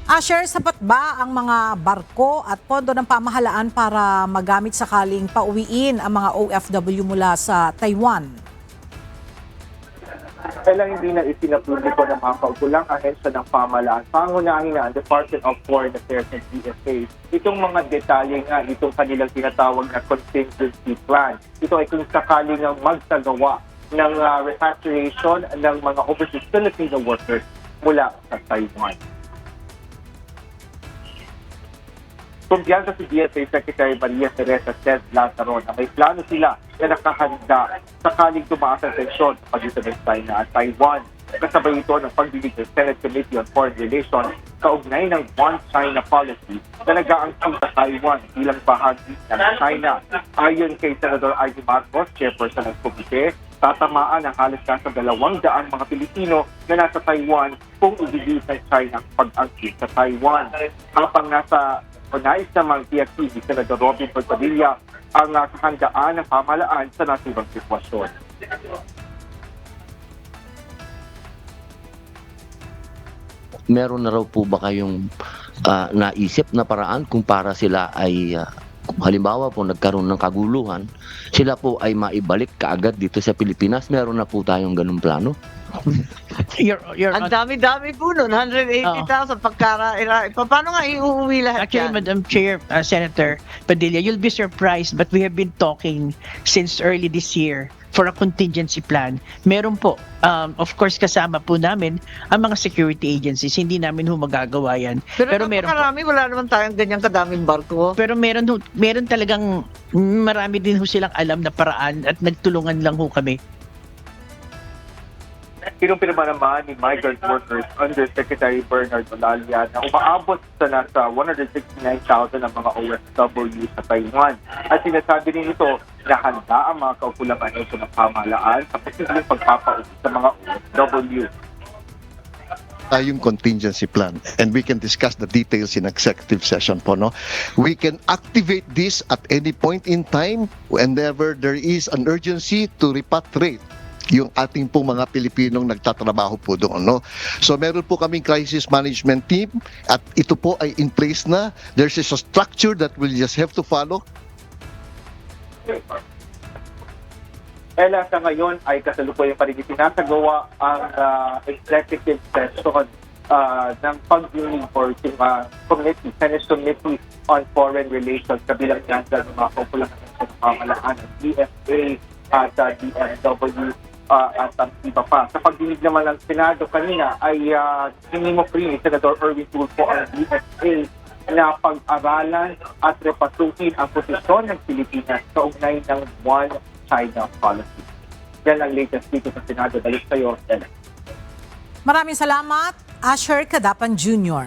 Asher, sapat ba ang mga barko at pondo ng pamahalaan para magamit sakaling pauwiin ang mga OFW mula sa Taiwan? Kailang hindi na ipinapubliko ng mga kaukulang ahensya ng pamahalaan, pangunahin na ang Department of Foreign Affairs and DFA. Itong mga detalye nga, itong kanilang tinatawag na contingency plan. Ito ay kung sakaling magsagawa ng repatriation ng mga overseas Filipino workers mula sa Taiwan. Kumpiyansa si DFA Secretary Maria Teresa Cez Lazaro na may plano sila na nakahanda sakaling tumaas ang tensyon sa pagitan ng China at Taiwan. Kasabay ito ng pagdinig ng Senate Committee on Foreign Relations kaugnay ng One China policy na nag-aangkong sa Taiwan bilang bahagi ng China. Ayon kay Senador Ivy Marcos, chairperson ng komite, tatamaan ang halos nasa 200 mga Pilipino na nasa Taiwan kung ibigis ng China ang pag-angkin sa Taiwan. Habang nasa nais namang TFC ni Senador Robin Padilla ang kahandaan ng pamahalaan sa naturang sitwasyon. Meron na raw po ba kayong naisip na paraan kung para sila ay halimbawa po nagkaroon ng kaguluhan, sila po ay maibalik kaagad dito sa Pilipinas? Meron na po tayong ganung plano? Ang dami-dami po nun, 180,000 paano nga iuwi lahat Actually, yan? Madam Chair, Senator Padilla, you'll be surprised but we have been talking since early this year for a contingency plan. Meron po, of course kasama po namin ang mga security agencies. Hindi namin ho magagawa yan. Pero meron po. napakarami, wala naman tayong ganyang kadaming barko. Pero meron talagang marami din ho silang alam na paraan at nagtulungan lang ho kami. Kinumpirma naman ni Migrant Workers Undersecretary Bernard Olalia na umaabot sa nasa 169,000 ang mga OFW sa Taiwan. At sinasabi rin ito na handa ang mga kaukulang ahensya ng pamahalaan sa posibleng pagpapauwi sa mga OFW. Yung contingency plan, and we can discuss the details in executive session po, no? We can activate this at any point in time whenever there is an urgency to repatriate yung ating pong mga Pilipinong nagtatrabaho po doon, no? So meron po kaming crisis management team at ito po ay in place na. There's a structure that we'll just have to follow. Kaya sa ngayon ay kasalukuyang pa rin sinasagawa ang executive session ng pag-meeting for committee, Senate Committee on Foreign Relations, kabilang yan ng mga kaukulang ahensya ng pamahalaan ng DFA at DFW at ang iba pa. Sa pagdinig naman ng Senado kanina ay hinimok rin ni Senador Erwin Tulfo ang DFA na pag-aralan at repasuhin ang posisyon ng Pilipinas sa ugnay ng One China policy. Yan ang latest dito sa Senado. Balik sa'yo, Ellen. Maraming salamat, Asher Cadapan Jr.